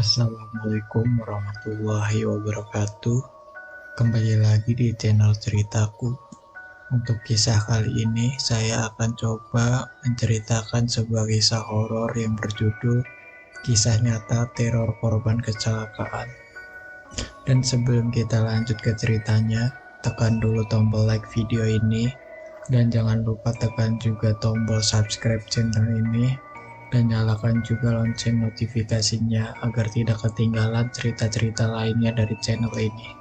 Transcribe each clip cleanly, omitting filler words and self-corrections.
Assalamualaikum warahmatullahi wabarakatuh. Kembali lagi di channel ceritaku. Untuk kisah kali ini saya akan coba menceritakan sebuah kisah horor yang berjudul Kisah Nyata Teror Korban Kecelakaan. Dan sebelum kita lanjut ke ceritanya, tekan dulu tombol like video ini dan jangan lupa tekan juga tombol subscribe channel ini dan nyalakan juga lonceng notifikasinya agar tidak ketinggalan cerita-cerita lainnya dari channel ini.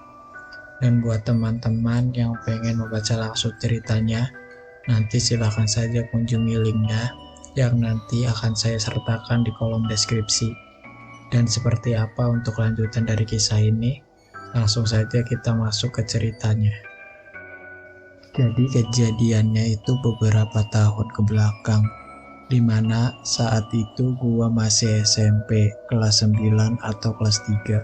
Dan buat teman-teman yang pengen membaca langsung ceritanya, nanti silahkan saja kunjungi linknya yang nanti akan saya sertakan di kolom deskripsi. Dan seperti apa untuk lanjutan dari kisah ini? Langsung saja kita masuk ke ceritanya. Jadi kejadiannya itu beberapa tahun ke belakang, dimana saat itu gua masih SMP kelas 9 atau kelas 3.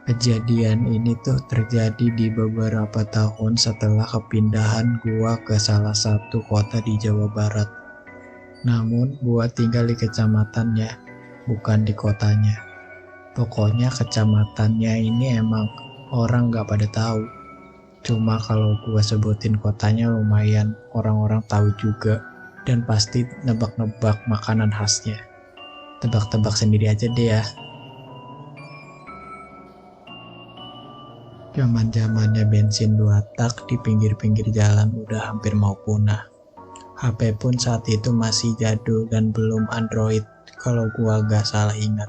Kejadian ini tuh terjadi di beberapa tahun setelah kepindahan gua ke salah satu kota di Jawa Barat. Namun gua tinggal di kecamatannya, bukan di kotanya. Pokoknya kecamatannya ini emang orang gak pada tahu. Cuma kalau gua sebutin kotanya lumayan orang-orang tahu juga. Dan pasti nebak-nebak makanan khasnya. Tebak-tebak sendiri aja deh ya. Zaman-zamannya bensin 2 tak di pinggir-pinggir jalan udah hampir mau punah. HP pun saat itu masih jadul dan belum Android kalau gua gak salah ingat.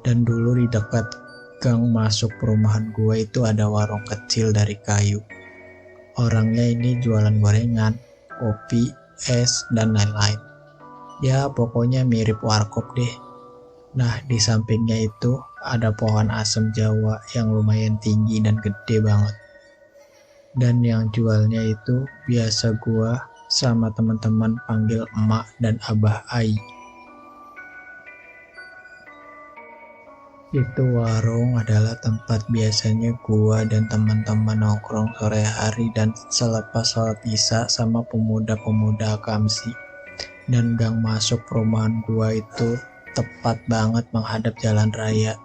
Dan dulu di dekat gang masuk perumahan gua itu ada warung kecil dari kayu. Orangnya ini jualan gorengan, kopi, es, dan lain-lain. Ya pokoknya mirip warkop deh. Nah di sampingnya itu ada pohon asem Jawa yang lumayan tinggi dan gede banget. Dan yang jualnya itu biasa gua sama teman-teman panggil emak dan abah Ai. Itu warung adalah tempat biasanya gua dan teman-teman nongkrong sore hari dan selepas sholat isya sama pemuda-pemuda akamsi. Dan gang masuk perumahan gua itu tepat banget menghadap jalan raya.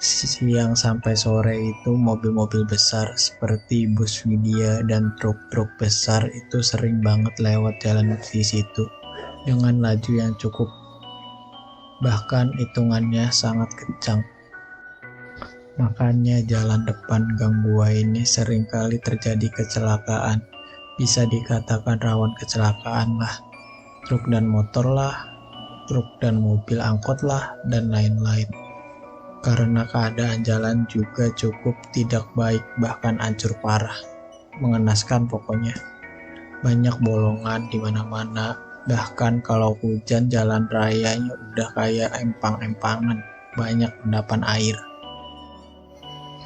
Siang sampai sore itu mobil-mobil besar seperti bus Widya dan truk-truk besar itu sering banget lewat jalan di situ dengan laju yang cukup, bahkan hitungannya sangat kencang. Makanya jalan depan gang gua ini sering kali terjadi kecelakaan. Bisa dikatakan rawan kecelakaan lah. Truk dan motor lah, truk dan mobil angkot lah, dan lain-lain. Karena keadaan jalan juga cukup tidak baik, bahkan hancur parah. Mengenaskan pokoknya. Banyak bolongan di mana-mana. Bahkan kalau hujan jalan rayanya udah kayak empang-empangan. Banyak endapan air.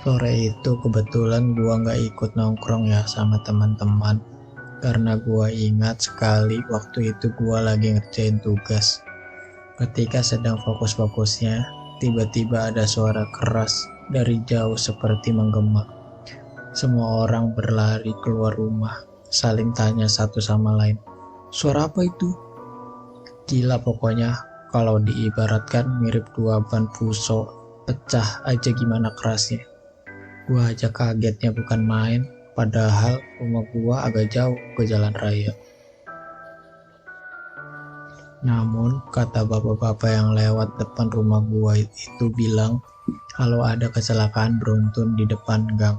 Sore itu kebetulan gua nggak ikut nongkrong ya sama teman-teman. Karena gua ingat sekali waktu itu gua lagi ngerjain tugas. Ketika sedang fokus-fokusnya, tiba-tiba ada suara keras dari jauh seperti menggema. Semua orang berlari keluar rumah, saling tanya satu sama lain. Suara apa itu? Gila pokoknya, kalau diibaratkan mirip 2 ban fuso pecah aja gimana kerasnya. Gua aja kagetnya bukan main, padahal rumah gua agak jauh ke jalan raya. Namun kata bapak-bapak yang lewat depan rumah gua itu bilang kalau ada kecelakaan beruntun di depan gang.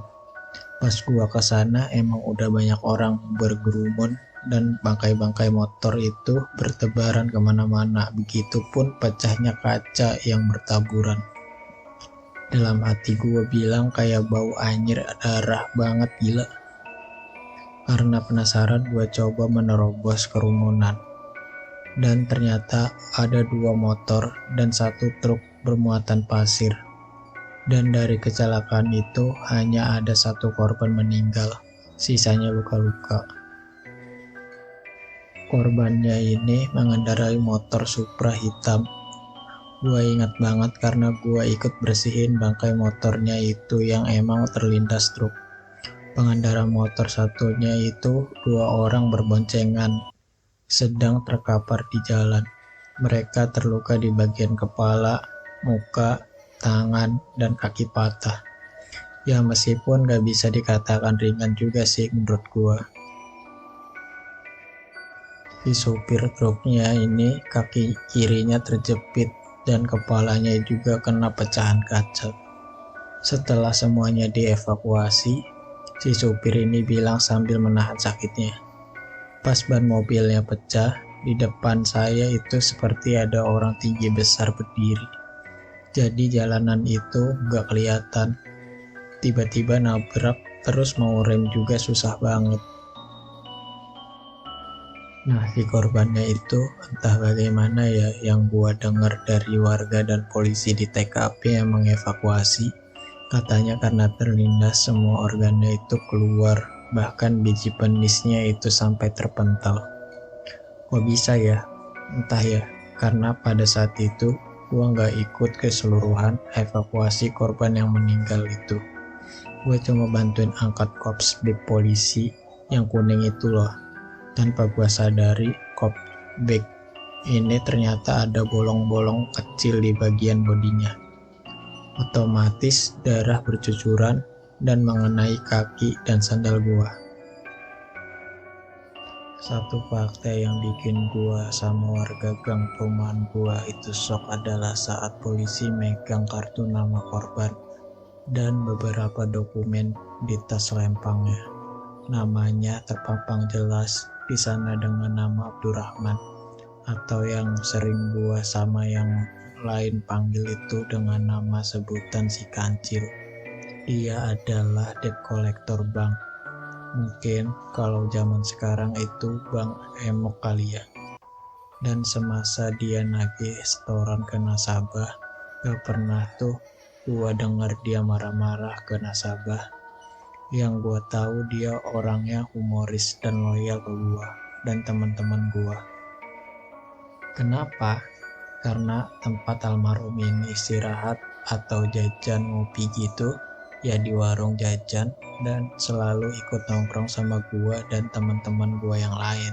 Pas gua kesana emang udah banyak orang bergerumun dan bangkai-bangkai motor itu bertebaran kemana-mana. Begitupun pecahnya kaca yang bertaburan. Dalam hati gue bilang kayak bau anjir darah banget gila. Karena penasaran gue coba menerobos kerumunan. Dan ternyata ada 2 motor dan 1 truk bermuatan pasir. Dan dari kecelakaan itu hanya ada 1 korban meninggal. Sisanya luka-luka. Korbannya ini mengendarai motor Supra hitam. Gua ingat banget karena gua ikut bersihin bangkai motornya itu yang emang terlindas truk. Pengendara motor satunya itu 2 orang berboncengan, sedang terkapar di jalan. Mereka terluka di bagian kepala muka, tangan, dan kaki patah. Ya meskipun gak bisa dikatakan ringan juga sih menurut gua. Si supir truknya ini kaki kirinya terjepit dan kepalanya juga kena pecahan kaca. Setelah semuanya dievakuasi, si supir ini bilang sambil menahan sakitnya. Pas ban mobilnya pecah, di depan saya itu seperti ada orang tinggi besar berdiri. Jadi jalanan itu gak kelihatan. Tiba-tiba nabrak, terus mau rem juga susah banget. Nah, si korbannya itu entah bagaimana ya yang gua dengar dari warga dan polisi di TKP yang mengevakuasi. Katanya karena terlindas semua organnya itu keluar, bahkan biji penisnya itu sampai terpental. Kok bisa ya? Entah ya, karena pada saat itu gua nggak ikut keseluruhan evakuasi korban yang meninggal itu. Gue cuma bantuin angkat kops bag polisi yang kuning itu loh. Tanpa gua sadari, kops bag ini ternyata ada bolong-bolong kecil di bagian bodinya. Otomatis darah bercucuran dan mengenai kaki dan sandal gua. Satu fakta yang bikin gua sama warga gang perumahan gua itu shock adalah saat polisi megang kartu nama korban dan beberapa dokumen di tas lempangnya. Namanya terpampang jelas di sana dengan nama Abdurrahman, atau yang sering gua sama yang lain panggil itu dengan nama sebutan si Kancil. Dia adalah debt collector bank. Mungkin kalau zaman sekarang itu bank emok kali ya. Dan semasa dia nagih setoran ke nasabah, gak pernah tuh gua dengar dia marah-marah ke nasabah. Yang gua tahu dia orangnya humoris dan loyal ke gua dan teman-teman gua. Kenapa? Karena tempat almarhum ini istirahat atau jajan ngopi gitu, ya di warung jajan, dan selalu ikut nongkrong sama gua dan teman-teman gua yang lain.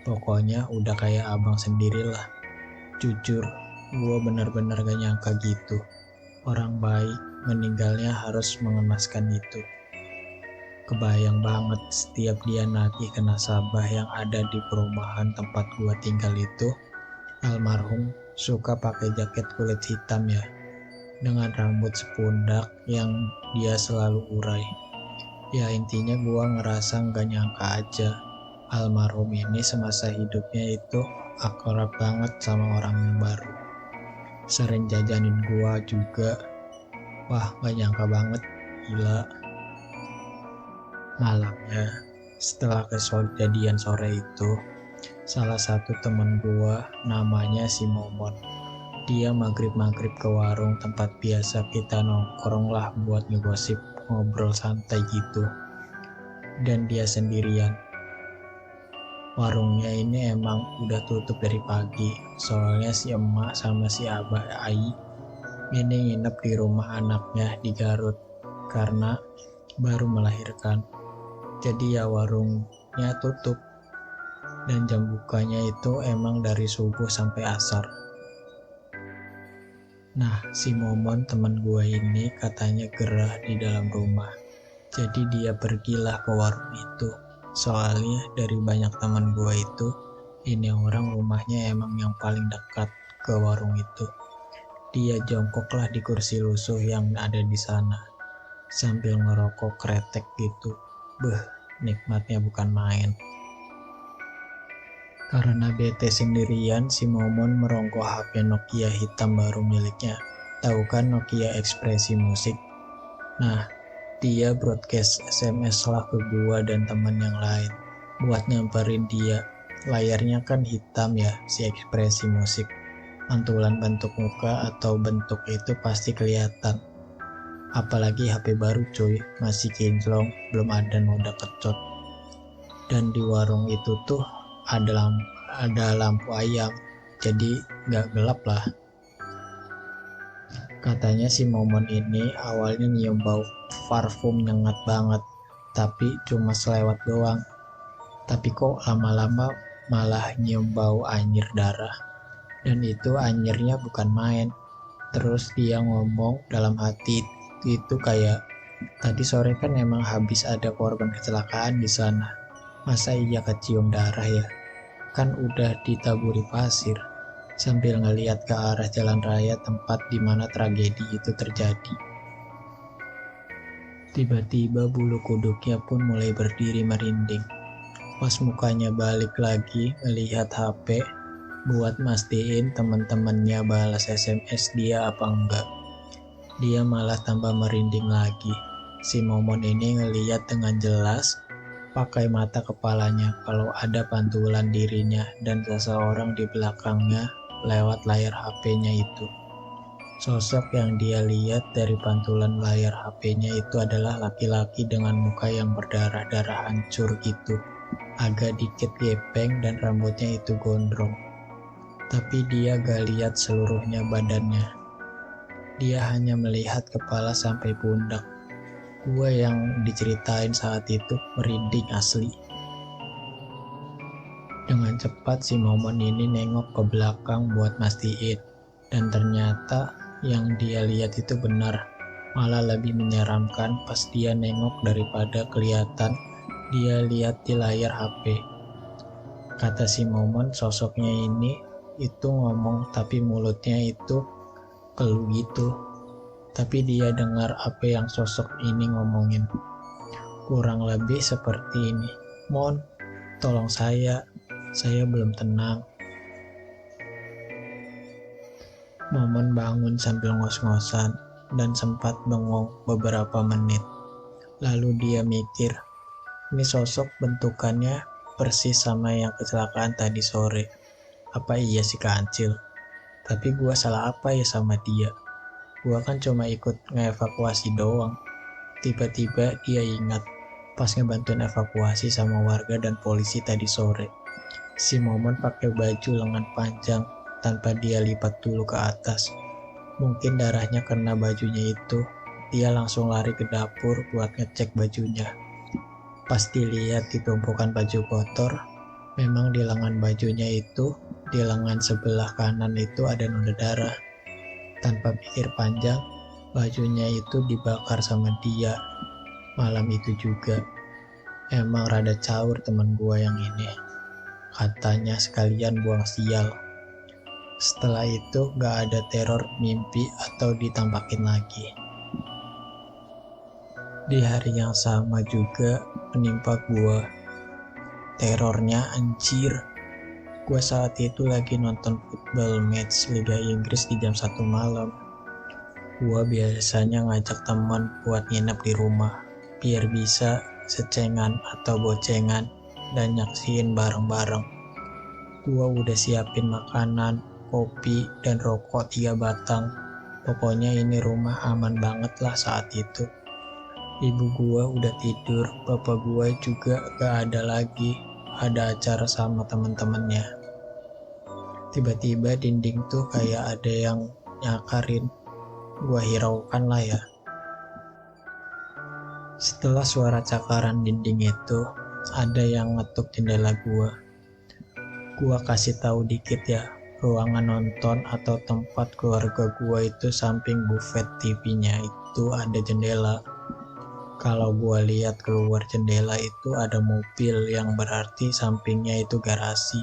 Pokoknya udah kayak abang sendirilah. Jujur, gua benar-benar gak nyangka gitu. Orang baik meninggalnya harus mengenaskan itu. Kebayang banget setiap dia nagih ke nasabah yang ada di perumahan tempat gua tinggal itu. Almarhum suka pakai jaket kulit hitam ya, dengan rambut sepundak yang dia selalu urai. Ya intinya gua ngerasa nggak nyangka aja, almarhum ini semasa hidupnya itu akrab banget sama orang yang baru. Sering jajanin gua juga. Wah, nggak nyangka banget, gila. Malamnya, setelah kejadian sore itu, salah satu temen gua namanya si Momon. Dia maghrib-maghrib ke warung tempat biasa kita nongkrong lah buat ngegosip, ngobrol santai gitu. Dan dia sendirian. Warungnya ini emang udah tutup dari pagi, soalnya si emak sama si abah Ai ini nginep di rumah anaknya di Garut karena baru melahirkan. Jadi ya warungnya tutup. Dan jam bukanya itu emang dari subuh sampai asar. Nah, si Momon teman gue ini katanya gerah di dalam rumah. Jadi dia pergilah ke warung itu. Soalnya dari banyak teman gue itu, ini orang rumahnya emang yang paling dekat ke warung itu. Dia jongkoklah di kursi lusuh yang ada di sana, sambil ngerokok kretek gitu. Beh, nikmatnya bukan main. Karena bete sendirian, si Momon merogoh HP Nokia hitam baru miliknya. Tahu kan Nokia ekspresi musik? Nah, dia broadcast SMS lah ke gua dan teman yang lain buat nyamperin dia. Layarnya kan hitam ya, si ekspresi musik. Mantulan bentuk muka atau bentuk itu pasti kelihatan. Apalagi HP baru cuy, masih kinclong, belum ada noda kecot. Dan di warung itu tuh ada lampu ayam, jadi nggak gelap lah. Katanya si Momon ini awalnya nyium bau parfum nyengat banget, tapi cuma selewat doang. Tapi kok lama-lama malah nyium bau anjir darah. Dan itu anjirnya bukan main. Terus dia ngomong dalam hati itu kayak, tadi sore kan emang habis ada korban kecelakaan di sana. Masa iya kecium darah ya? Kan udah ditaburi pasir. Sambil ngeliat ke arah jalan raya tempat di mana tragedi itu terjadi. Tiba-tiba bulu kuduknya pun mulai berdiri merinding. Pas mukanya balik lagi melihat HP, buat mastiin teman-temannya balas SMS dia apa enggak. Dia malah tambah merinding lagi. Si Momon ini ngeliat dengan jelas pakai mata kepalanya kalau ada pantulan dirinya dan seseorang di belakangnya lewat layar HP-nya itu. Sosok yang dia lihat dari pantulan layar HP-nya itu adalah laki-laki dengan muka yang berdarah-darah hancur gitu. Agak dikit gepeng dan rambutnya itu gondrong. Tapi dia gak lihat seluruhnya badannya. Dia hanya melihat kepala sampai pundak. Gua yang diceritain saat itu merinding asli. Dengan cepat si Momon ini nengok ke belakang buat mastiin. Dan ternyata yang dia lihat itu benar. Malah lebih menyeramkan pas dia nengok daripada kelihatan dia lihat di layar HP. Kata si Momon, sosoknya ini itu ngomong tapi mulutnya itu keluh gitu. Tapi dia dengar apa yang sosok ini ngomongin. Kurang lebih seperti ini. Mon, tolong saya belum tenang. Momon bangun sambil ngos-ngosan dan sempat bengong beberapa menit. Lalu dia mikir, ini sosok bentukannya persis sama yang kecelakaan tadi sore. Apa iya si kancil? Tapi gua salah apa ya sama dia? Gua kan cuma ikut ngevakuasi doang. Tiba-tiba dia ingat pas ngebantuin evakuasi sama warga dan polisi tadi sore. Si Momon pakai baju lengan panjang tanpa dia lipat dulu ke atas. Mungkin darahnya kena bajunya itu. Dia langsung lari ke dapur buat ngecek bajunya. Pas dilihat di tumpukan baju kotor, memang di lengan bajunya itu, di lengan sebelah kanan itu ada noda darah. Tanpa pikir panjang, bajunya itu dibakar sama dia. Malam itu juga. Emang rada caur temen gua yang ini. Katanya sekalian buang sial. Setelah itu gak ada teror mimpi atau ditampakin lagi. Di hari yang sama juga menimpa gua. Terornya anjir. Gua saat itu lagi nonton football match Liga Inggris di jam 1 malam. Gua biasanya ngajak teman buat nginep di rumah, biar bisa secengan atau bocengan dan nyaksiin bareng-bareng. Gua udah siapin makanan, kopi, dan rokok 3 batang. Pokoknya ini rumah aman banget lah saat itu. Ibu gua udah tidur, bapak gua juga gak ada lagi. Ada acara sama temen-temennya. Tiba-tiba dinding tuh kayak ada yang nyakarin. Gua hiraukan lah ya. Setelah suara cakaran dinding itu, ada yang ngetuk jendela gua. Gua kasih tahu dikit ya, ruangan nonton atau tempat keluarga gua itu samping buffet TV-nya itu ada jendela. Kalau gua lihat keluar jendela itu ada mobil yang berarti sampingnya itu garasi.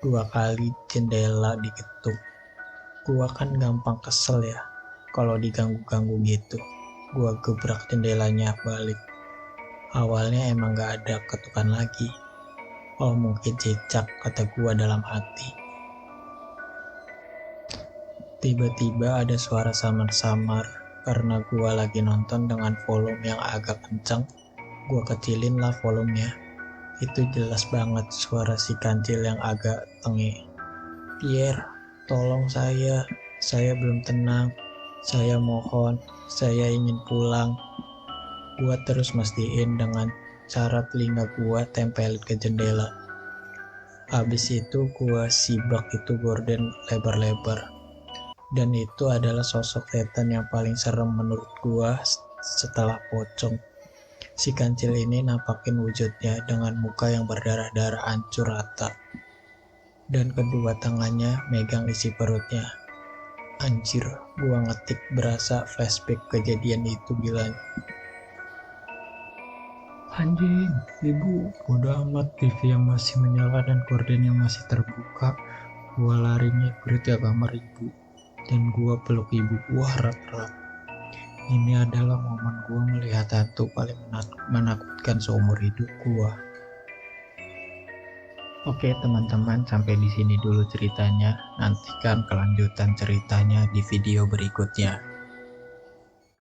2 kali jendela diketuk. Gua kan gampang kesel ya kalau diganggu-ganggu gitu. Gua gebrak jendelanya balik. Awalnya emang gak ada ketukan lagi. Oh mungkin cicak, kata gua dalam hati. Tiba-tiba ada suara samar-samar. Karena gua lagi nonton dengan volume yang agak kencang, gua kecilin lah volumenya. Itu jelas banget suara si kancil yang agak tengih. Pierre, tolong saya belum tenang. Saya mohon, saya ingin pulang. Gua terus mastiin dengan cara telinga gua tempelin ke jendela. Habis itu gua sibak itu gorden lebar-lebar. Dan itu adalah sosok setan yang paling serem menurut gua setelah pocong. Si kancil ini nampakin wujudnya dengan muka yang berdarah-darah hancur rata. Dan kedua tangannya megang isi perutnya. Anjir, gua ngetik berasa flashback kejadian itu bilang. Anjing, ibu, bodo amat, TV yang masih menyala dan gorden yang masih terbuka. Gua lari ngikutin ke kamar ibu dan gua peluk ibu gua erat-erat. Ini adalah momen gua melihat hantu paling menakutkan seumur hidup gua. Oke teman-teman, sampai di sini dulu ceritanya. Nantikan kelanjutan ceritanya di video berikutnya.